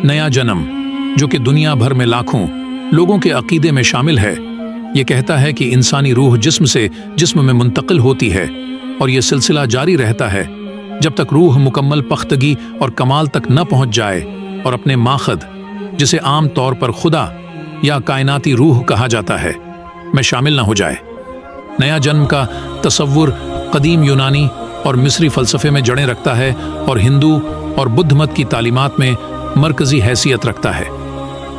नया जन्म, जो कि दुनिया भर में लाखों लोगों के अकीदे में शामिल है, ये कहता है कि इंसानी रूह जिस्म से जिस्म में मुंतकिल होती है और ये सिलसिला जारी रहता है जब तक रूह मुकम्मल पख्तगी और कमाल तक न पहुंच जाए और अपने माखद, जिसे आम तौर पर खुदा या कायनाती रूह कहा जाता है, में शामिल न हो जाए। नया जन्म का तसव्वुर कदीम यूनानी और मिस्री फ़लसफ़े में जड़ें रखता है और हिंदू और बुद्ध मत की तालीमात में मरकज़ी हैसियत रखता है।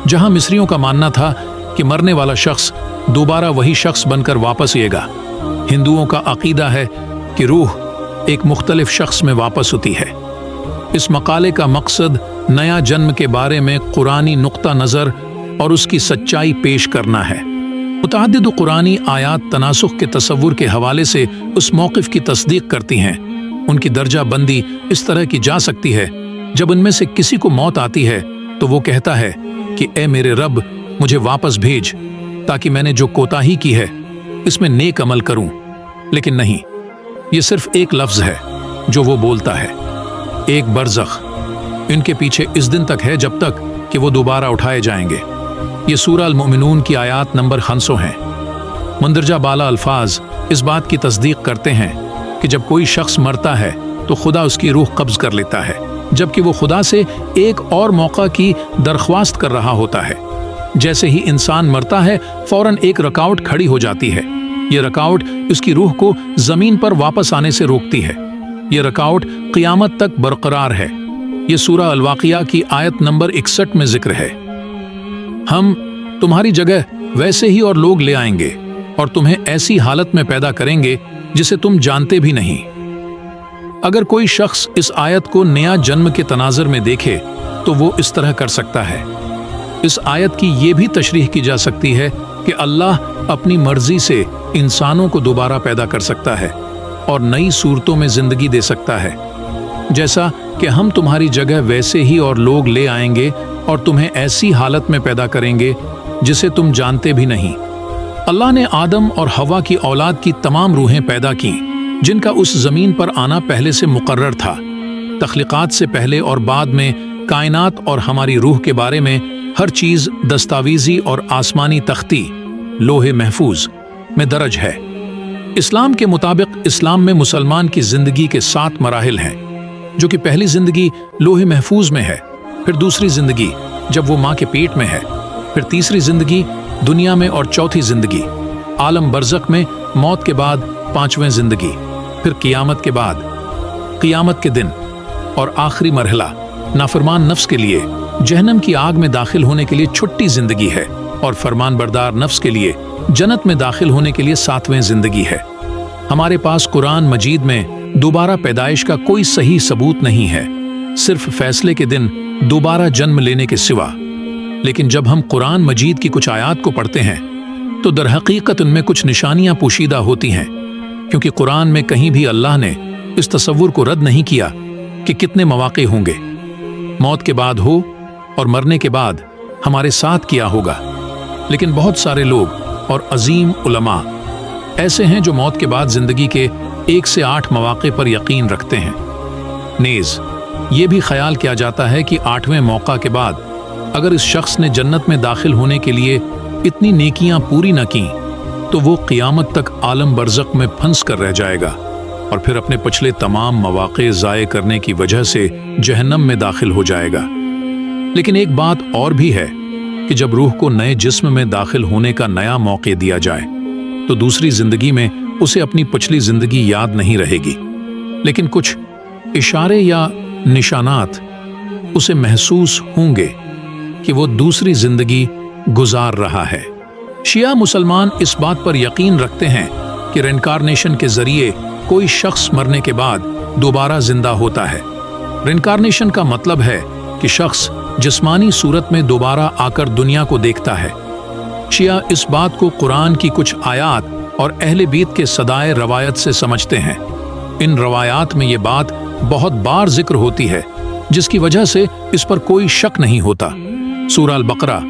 जहाँ मिस्रियों का मानना था कि मरने वाला शख्स दोबारा वही शख्स बनकर वापस आएगा, हिंदुओं का अकीदा है कि रूह एक मुख्तलिफ शख्स में वापस होती है। इस मकाले का मकसद नया जन्म के बारे में कुरानी नुक्ता नज़र और उसकी सच्चाई पेश करना है। मुतअद्दिद कुरानी आयात तनासुख के तसव्वुर के हवाले से उस मौक़िफ़ की तस्दीक करती हैं। उनकी दर्जा बंदी इस तरह की जा सकती है, जब उनमें से किसी को मौत आती है तो वो कहता है कि ए मेरे रब, मुझे वापस भेज ताकि मैंने जो कोताही की है इसमें नेक अमल करूं। लेकिन नहीं, ये सिर्फ एक लफ्ज़ है जो वो बोलता है, एक बरज़ख इनके पीछे इस दिन तक है जब तक कि वो दोबारा उठाए जाएंगे। ये सूरह अल-मुमिनून की आयात नंबर 500 हैं। मंदरजा बाला अल्फाज इस बात की तस्दीक करते हैं कि जब कोई शख्स मरता है तो खुदा उसकी रूह कब्ज़ कर लेता है, जबकि वो खुदा से एक और मौका की दरख्वास्त कर रहा होता है। जैसे ही इंसान मरता है, फौरन एक रुकावट खड़ी हो जाती है। ये रुकावट उसकी रूह को ज़मीन पर वापस आने से रोकती है। ये रुकावट क़ियामत तक बरकरार है। ये सूरह अल-वाक़िया की आयत नंबर 61 में जिक्र है। हम तुम्हारी जगह वैसे ही और लोग ले आएंगे और तुम्हें ऐसी हालत में पैदा करेंगे जिसे तुम जानते भी नहीं। अगर कोई शख्स इस आयत को नया जन्म के तनाज़ुर में देखे तो वो इस तरह कर सकता है। इस आयत की ये भी तशरीह की जा सकती है कि अल्लाह अपनी मर्जी से इंसानों को दोबारा पैदा कर सकता है और नई सूरतों में ज़िंदगी दे सकता है, जैसा कि हम तुम्हारी जगह वैसे ही और लोग ले आएंगे और तुम्हें ऐसी हालत में पैदा करेंगे जिसे तुम जानते भी नहीं। अल्लाह ने आदम और हवा की औलाद की तमाम रूहें पैदा की जिनका उस ज़मीन पर आना पहले से मुकर्रर था। तख्लीक़ात से पहले और बाद में कायनात और हमारी रूह के बारे में हर चीज़ दस्तावेज़ी और आसमानी तख्ती लोहे महफूज में दर्ज है। इस्लाम के मुताबिक इस्लाम में मुसलमान की ज़िंदगी के 7 मराहिल हैं, जो कि पहली ज़िंदगी लोहे महफूज में है, फिर दूसरी ज़िंदगी जब वो माँ के पेट में है, फिर तीसरी ज़िंदगी दुनिया में और चौथी ज़िंदगी आलम बरज़ख में मौत के बाद 5वें ज़िंदगी, फिर क़ियामत के बाद क़ियामत के दिन और आखिरी मरहला नाफरमान नफ्स के लिए जहन्नम की आग में दाखिल होने के लिए छुट्टी ज़िंदगी है और फरमान बरदार नफ्स के लिए जन्नत में दाखिल होने के लिए 7वें ज़िंदगी है। हमारे पास कुरान मजीद में दोबारा पैदाइश का कोई सही सबूत नहीं है, सिर्फ फैसले के दिन दोबारा जन्म लेने के सिवा। लेकिन जब हम कुरान मजीद की कुछ आयात को पढ़ते हैं तो दरहकीकत उनमें कुछ निशानियां पोशीदा होती हैं, क्योंकि कुरान में कहीं भी अल्लाह ने इस तसव्वुर को रद्द नहीं किया कि कितने मौके होंगे, मौत के बाद हो और मरने के बाद हमारे साथ किया होगा। लेकिन बहुत सारे लोग और अजीम उलमा ऐसे हैं जो मौत के बाद ज़िंदगी के 1 से 8 मौके पर यकीन रखते हैं। नेज़ ये भी ख्याल किया जाता है कि 8वें मौका के बाद अगर इस शख्स ने जन्नत में दाखिल होने के लिए इतनी नेकियां पूरी न की तो वो क़ियामत तक आलम बरज़ख में फंस कर रह जाएगा और फिर अपने पिछले तमाम मौके ज़ाये करने की वजह से जहन्नम में दाखिल हो जाएगा। लेकिन एक बात और भी है कि जब रूह को नए जिस्म में दाखिल होने का नया मौका दिया जाए तो दूसरी ज़िंदगी में उसे अपनी पिछली ज़िंदगी याद नहीं रहेगी, लेकिन कुछ इशारे या निशानात उसे महसूस होंगे कि वो दूसरी ज़िंदगी गुजार रहा है। शिया मुसलमान इस बात पर यकीन रखते हैं कि रिनकारनेशन के ज़रिए कोई शख्स मरने के बाद दोबारा जिंदा होता है। रिनकारनेशन का मतलब है कि शख्स जिस्मानी सूरत में दोबारा आकर दुनिया को देखता है। शिया इस बात को कुरान की कुछ आयात और अहले बीत के सदाए रवायत से समझते हैं। इन रवायात में ये बात बहुत बार जिक्र होती है, जिसकी वजह से इस पर कोई शक नहीं होता। सूरह अल-बकरा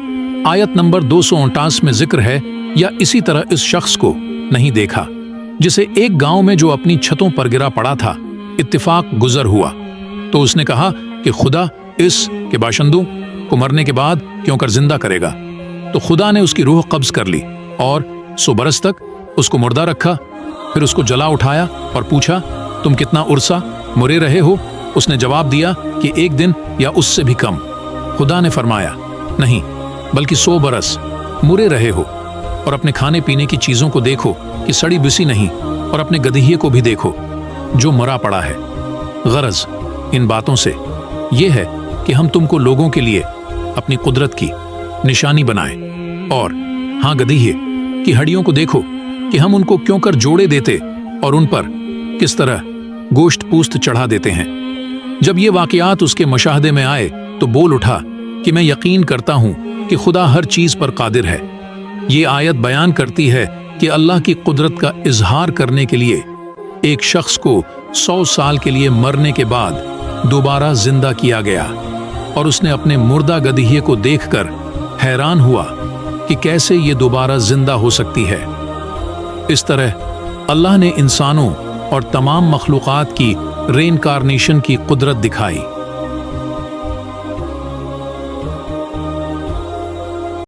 आयत नंबर 249 में जिक्र है, या इसी तरह इस शख्स को नहीं देखा जिसे एक गांव में जो अपनी छतों पर गिरा पड़ा था इत्तिफाक गुजर हुआ, तो उसने कहा कि खुदा इस के बाशिंदों کو مرنے کے بعد کیوں کر زندہ کرے گا؟ تو خدا نے اس کی روح قبض کر لی اور 100 برس تک اس کو مردہ رکھا، پھر اس کو جلا اٹھایا اور پوچھا تم کتنا عرصہ مرے رہے ہو؟ اس نے جواب دیا کہ 1 دن یا اس سے بھی کم۔ خدا نے فرمایا نہیں بلکہ 100 برس مرے رہے ہو، اور اپنے کھانے پینے کی چیزوں کو دیکھو کہ سڑی بسی نہیں، اور اپنے گدھیے کو بھی دیکھو جو مرا پڑا ہے۔ غرض ان باتوں سے یہ ہے کہ ہم تم کو لوگوں کے لیے اپنی قدرت کی نشانی بنائیں، اور ہاں گدھیے کی ہڈیوں کو دیکھو کہ ہم ان کو کیوں کر جوڑے دیتے اور ان پر کس طرح گوشت پوست چڑھا دیتے ہیں۔ جب یہ واقعات اس کے مشاہدے میں آئے تو بول اٹھا کہ میں یقین کرتا ہوں کہ خدا ہر چیز پر قادر ہے۔ یہ آیت بیان کرتی ہے کہ اللہ کی قدرت کا اظہار کرنے کے لیے ایک شخص کو 100 سال کے لیے مرنے کے بعد دوبارہ زندہ کیا گیا، اور اس نے اپنے مردہ گدھیے کو دیکھ کر حیران ہوا کہ کیسے یہ دوبارہ زندہ ہو سکتی ہے۔ اس طرح اللہ نے انسانوں اور تمام مخلوقات کی رینکارنیشن کی قدرت دکھائی۔